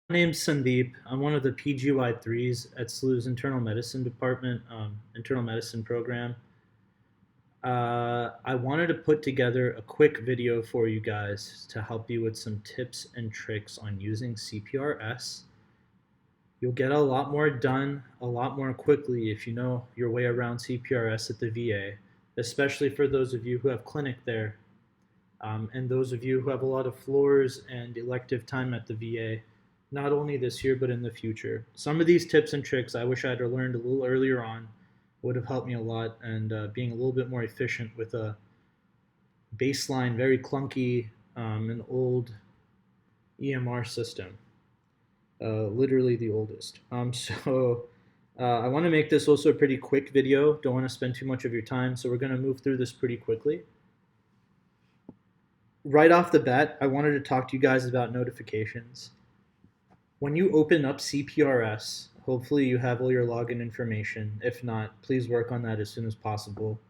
My name's Sandeep. I'm one of the PGY3s at SLU's internal medicine department, internal medicine program. I wanted to put together a quick video for you guys to help you with some tips and tricks on using CPRS. You'll get a lot more done a lot more quickly if you know your way around CPRS at the VA, especially for those of you who have clinic there, and those of you who have a lot of floors and elective time at the VA, not only this year but in the future. Some of these tips and tricks I wish I'd learned a little earlier on would have helped me a lot, and being a little bit more efficient with a baseline, very clunky, and old EMR system, literally the oldest. I want to make this also a pretty quick video. Don't want to spend too much of your time, so we're going to move through this pretty quickly. Right off the bat, I wanted to talk to you guys about notifications. When you open up CPRS, hopefully you have all your login information. If not, please work on that as soon as possible.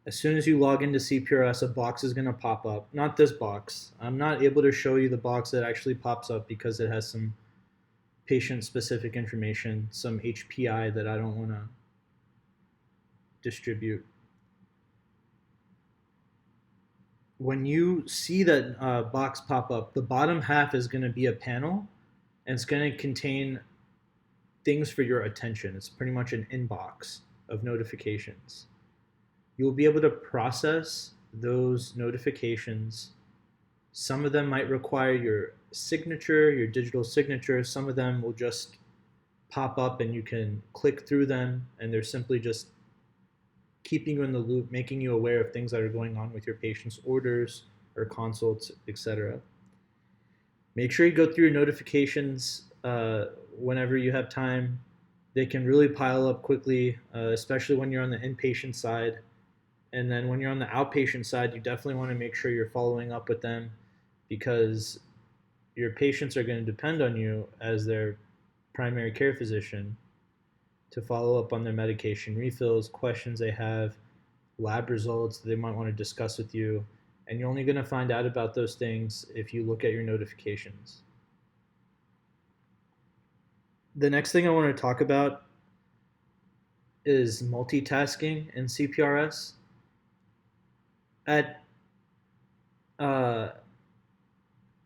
As soon as you log into CPRS, a box is going to pop up. Not this box. I'm not able to show you the box that actually pops up because it has some patient-specific information, some HPI that I don't want to distribute. When you see that box pop up, the bottom half is going to be a panel, and it's going to contain things for your attention. It's pretty much an inbox of notifications. You'll be able to process those notifications. Some of them might require your signature, your digital signature. Some of them will just pop up and you can click through them, and they're simply just keeping you in the loop, making you aware of things that are going on with your patient's orders or consults, etc. Make sure you go through your notifications whenever you have time. They can really pile up quickly, especially when you're on the inpatient side. And then when you're on the outpatient side, you definitely want to make sure you're following up with them, because your patients are going to depend on you as their primary care physician to follow up on their medication refills, questions they have, lab results that they might want to discuss with you. And you're only going to find out about those things if you look at your notifications. The next thing I want to talk about is multitasking in CPRS. At uh,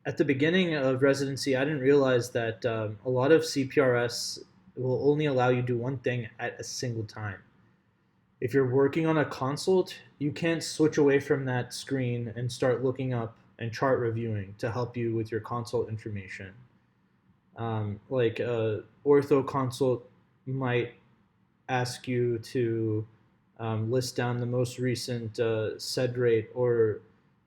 at the beginning of residency, I didn't realize that a lot of CPRS will only allow you to do one thing at a single time. If you're working on a consult, you can't switch away from that screen and start looking up and chart reviewing to help you with your consult information. Like ortho consult might ask you to list down the most recent SED rate or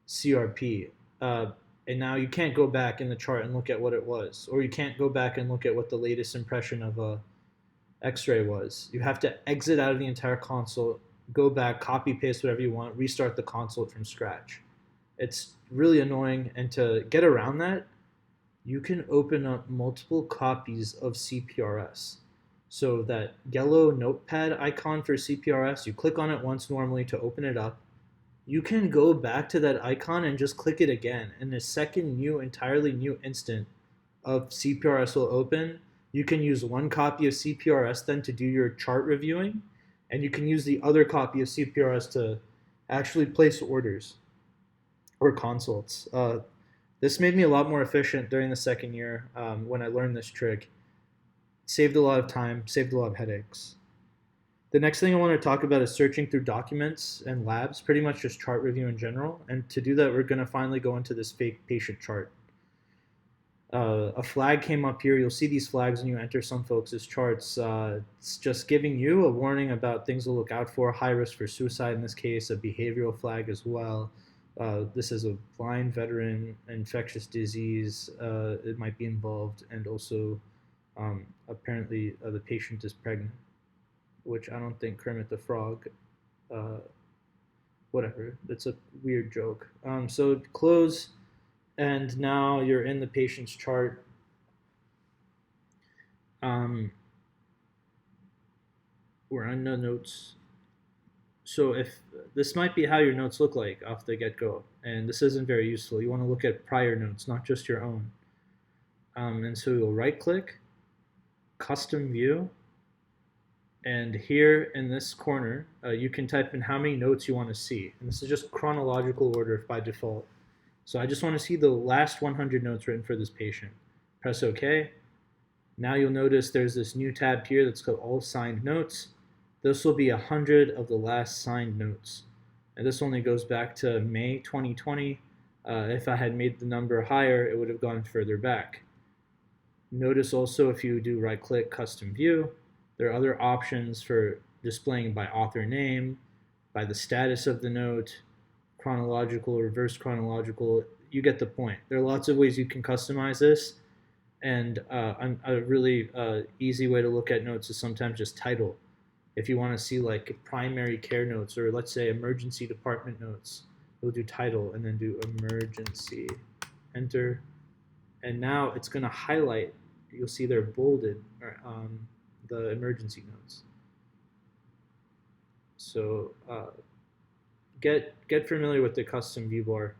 CRP. And now you can't go back in the chart and look at what it was, or you can't go back and look at what the latest impression of a X-ray was. You have to exit out of the entire consult, go back, copy paste whatever you want, restart the consult from scratch. It's really annoying, and to get around that, you can open up multiple copies of CPRS. So that yellow notepad icon for CPRS, you click on it once normally to open it up. You can go back to that icon and just click it again, and a second new, entirely new instant of CPRS will open. You can use one copy of CPRS then to do your chart reviewing, and you can use the other copy of CPRS to actually place orders or consults. This made me a lot more efficient during the second year when I learned this trick. Saved a lot of time, saved a lot of headaches. The next thing I want to talk about is searching through documents and labs, pretty much just chart review in general. And to do that, we're going to finally go into this fake patient chart. A flag came up here. You'll see these flags when you enter some folks' charts. It's just giving you a warning about things to look out for. High risk for suicide in this case, a behavioral flag as well. This is a blind veteran, infectious disease. It might be involved, and also apparently the patient is pregnant, which I don't think Kermit the Frog. Uh, Whatever. It's a weird joke. So close, and now you're in the patient's chart. Um, we're on the notes. So if this might be how your notes look like off the get-go, and this isn't very useful. You want to look at prior notes, not just your own. And so you'll right click, custom view, and here in this corner, you can type in how many notes you want to see. And this is just chronological order by default. So I just want to see the last 100 notes written for this patient. Press OK. Now you'll notice there's this new tab here that's called All Signed Notes. This will be 100 of the last signed notes. And this only goes back to May 2020. If I had made the number higher, it would have gone further back. Notice also if you do right click custom view, there are other options for displaying by author name, by the status of the note, chronological, reverse chronological. You get the point. There are lots of ways you can customize this, and a really easy way to look at notes is sometimes just title. If you want to see like primary care notes, or let's say emergency department notes, you'll do title and then do emergency, enter, and now it's going to highlight. You'll see they're bolded, the emergency notes. So get familiar with the custom view bar.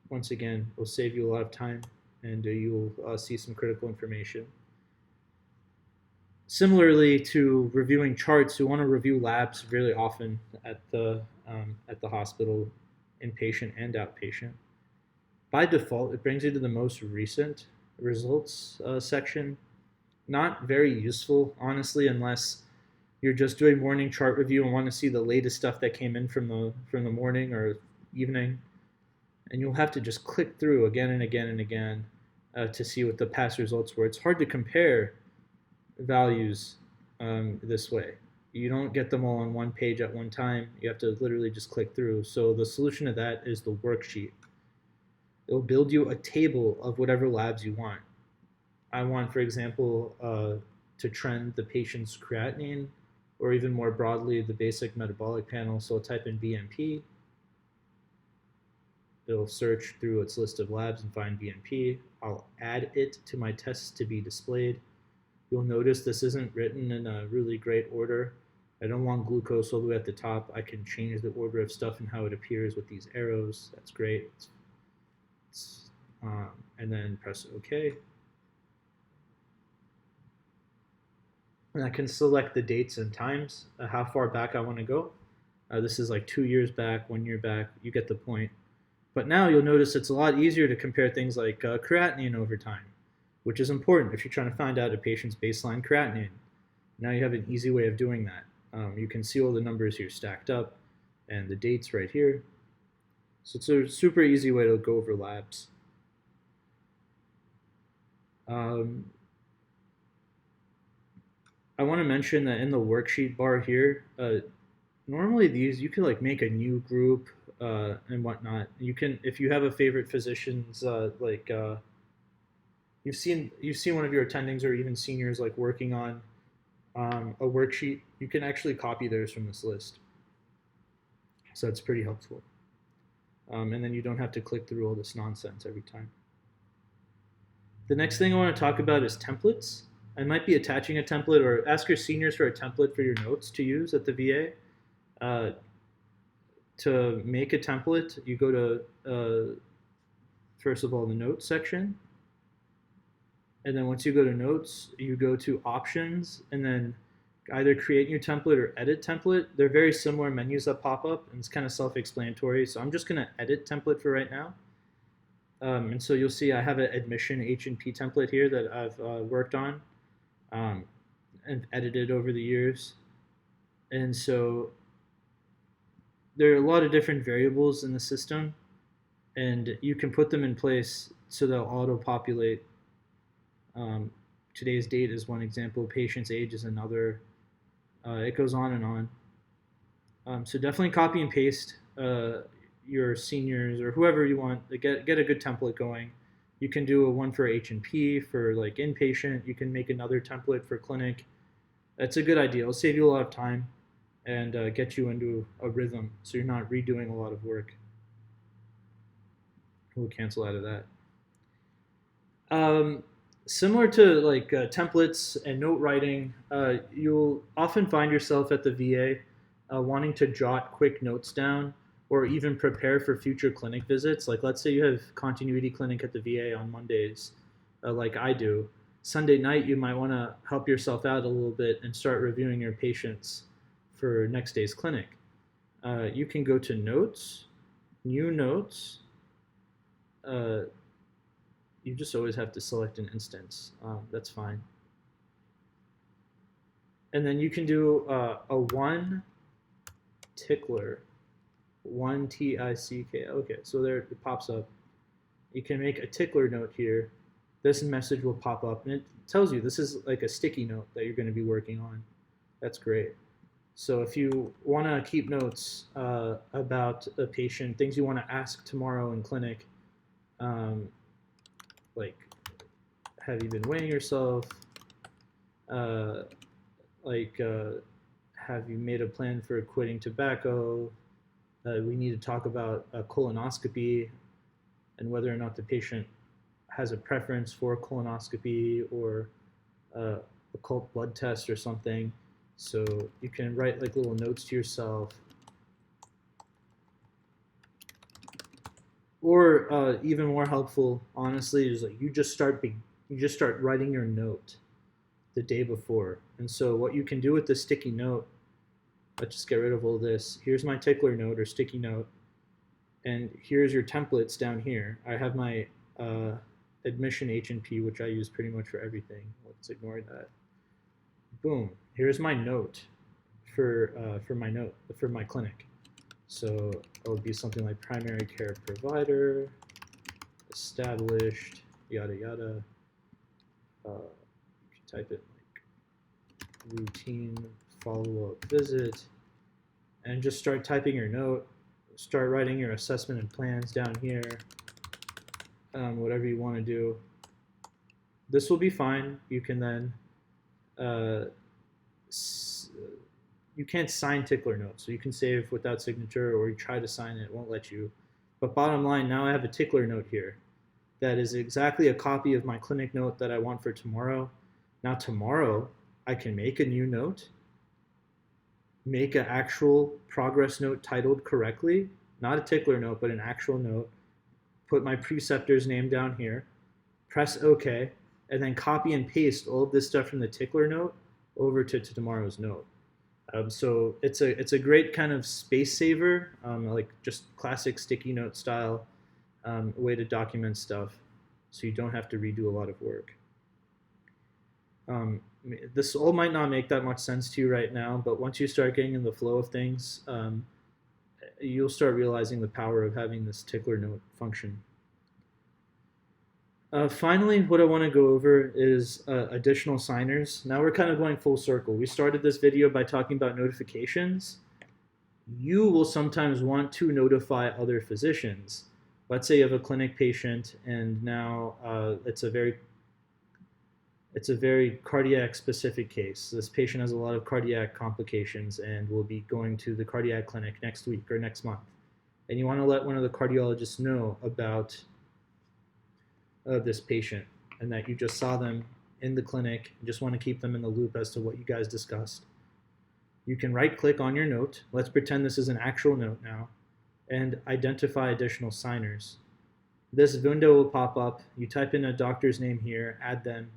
Once again, it will save you a lot of time, and you will see some critical information. Similarly to reviewing charts, you want to review labs really often at the hospital, inpatient and outpatient. By default, it brings you to the most recent results section. Not very useful, honestly, unless you're just doing morning chart review and want to see the latest stuff that came in from the morning or evening. And you'll have to just click through again and again and again to see what the past results were. It's hard to compare values this way. You don't get them all on one page at one time. You have to literally just click through. So the solution to that is the worksheet. It'll build you a table of whatever labs you want. I want, for example, to trend the patient's creatinine, or even more broadly, the basic metabolic panel. So I'll type in BNP. It'll search through its list of labs and find BNP. I'll add it to my tests to be displayed. You'll notice this isn't written in a really great order. I don't want glucose all the way at the top. I can change the order of stuff and how it appears with these arrows. That's great. And then press OK. And I can select the dates and times, how far back I want to go. This is like 2 years back, 1 year back. You get the point. But now you'll notice it's a lot easier to compare things like creatinine over time, which is important if you're trying to find out a patient's baseline creatinine. Now you have an easy way of doing that. You can see all the numbers here stacked up and the dates right here. So it's a super easy way to go over labs. I want to mention that in the worksheet bar here, normally these you can like make a new group and whatnot. You can, if you have a favorite physician's you've seen one of your attendings or even seniors like working on a worksheet, you can actually copy theirs from this list. So it's pretty helpful. And then you don't have to click through all this nonsense every time. The next thing I want to talk about is templates. I might be attaching a template, or ask your seniors for a template for your notes to use at the VA. To make a template, you go to, first of all, the notes section. And then once you go to notes, you go to options, and then either create new template or edit template. They're very similar menus that pop up, and it's kind of self-explanatory. So I'm just going to edit template for right now. And so you'll see I have an admission H&P template here that I've worked on and edited over the years. And so there are a lot of different variables in the system, and you can put them in place so they'll auto-populate. Today's date is one example, patient's age is another. It goes on and on. So definitely copy and paste your seniors or whoever you want to get a good template going. You can do a one for H&P for like inpatient. You can make another template for clinic. That's a good idea. It'll save you a lot of time and get you into a rhythm so you're not redoing a lot of work. We'll cancel out of that. Similar to like templates and note writing, you'll often find yourself at the VA wanting to jot quick notes down or even prepare for future clinic visits. Like, let's say you have continuity clinic at the VA on Mondays, like I do. Sunday night, you might want to help yourself out a little bit and start reviewing your patients for next day's clinic. You can go to Notes, New Notes. You just always have to select an instance. That's fine. And then you can do a one tickler, one T-I-C-K. Okay, so there it pops up. You can make a tickler note here. This message will pop up, and it tells you this is like a sticky note that you're going to be working on. That's great. So if you want to keep notes about a patient, things you want to ask tomorrow in clinic, like, have you been weighing yourself? Have you made a plan for quitting tobacco? We need to talk about a colonoscopy and whether or not the patient has a preference for colonoscopy or a occult blood test or something. So you can write like little notes to yourself. Or even more helpful, honestly, is like you just start writing your note the day before. And so what you can do with the sticky note, let's just get rid of all this. Here's my tickler note or sticky note, and here's your templates down here. I have my admission H&P, which I use pretty much for everything. Let's ignore that. Boom. Here's my note for my clinic. So it would be something like primary care provider, established, yada yada. You can type it like routine follow-up visit, and just start typing your note. Start writing your assessment and plans down here. Whatever you want to do. This will be fine. You can then you can't sign tickler notes, so you can save without signature, or you try to sign it won't let you. But bottom line, now I have a tickler note here that is exactly a copy of my clinic note that I want for tomorrow. Now tomorrow I can make a new note, make an actual progress note titled correctly, not a tickler note but an actual note, put my preceptor's name down here, press OK, and then copy and paste all of this stuff from the tickler note over to tomorrow's note. So it's a great kind of space saver, like just classic sticky note style way to document stuff, so you don't have to redo a lot of work. This all might not make that much sense to you right now, but once you start getting in the flow of things, you'll start realizing the power of having this tickler note function. Finally, what I want to go over is additional signers. Now we're kind of going full circle. We started this video by talking about notifications. You will sometimes want to notify other physicians. Let's say you have a clinic patient, and now it's a very cardiac specific case. This patient has a lot of cardiac complications and will be going to the cardiac clinic next week or next month. And you want to let one of the cardiologists know about this patient and that you just saw them in the clinic and just want to keep them in the loop as to what you guys discussed. You can right click on your note. Let's pretend this is an actual note now, and identify additional signers. This window will pop up. You type in a doctor's name here, add them,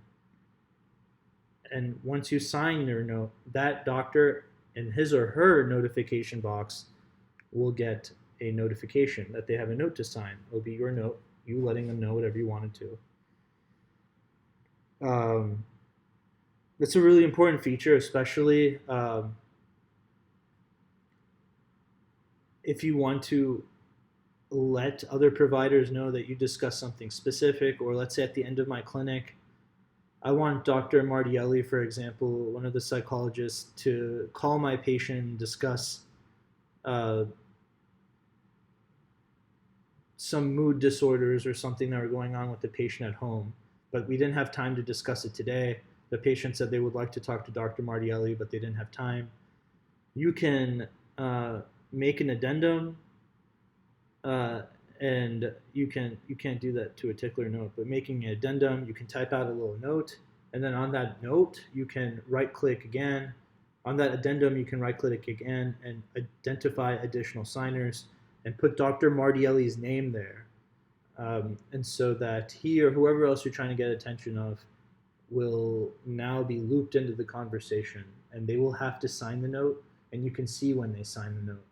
and once you sign your note, that doctor in his or her notification box will get a notification that they have a note to sign. It'll be your note, you letting them know whatever you wanted to. It's a really important feature, especially if you want to let other providers know that you discussed something specific, or let's say at the end of my clinic, I want Dr. Martielli, for example, one of the psychologists, to call my patient and discuss some mood disorders or something that were going on with the patient at home. But we didn't have time to discuss it today. The patient said they would like to talk to Dr. Martielli, but they didn't have time. You can make an addendum, and you can't do that to a tickler note, but making an addendum, you can type out a little note, and then on that note, you can right-click again. On that addendum, you can right-click again and identify additional signers. and put Dr. Martielli's name there, and so that he or whoever else you're trying to get attention of will now be looped into the conversation, and they will have to sign the note, and you can see when they sign the note.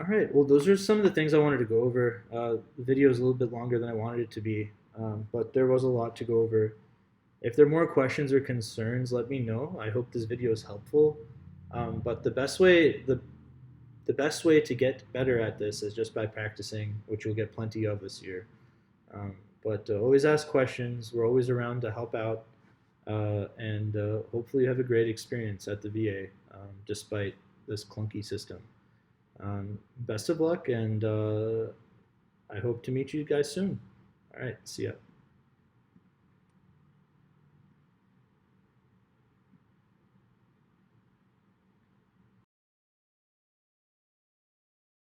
All right. Well, those are some of the things I wanted to go over. The video is a little bit longer than I wanted it to be, but there was a lot to go over. If there are more questions or concerns, let me know. I hope this video is helpful. But the best way to get better at this is just by practicing, which you'll get plenty of this year. But always ask questions. We're always around to help out, and hopefully you have a great experience at the VA, despite this clunky system. Best of luck, and I hope to meet you guys soon. All right, see ya.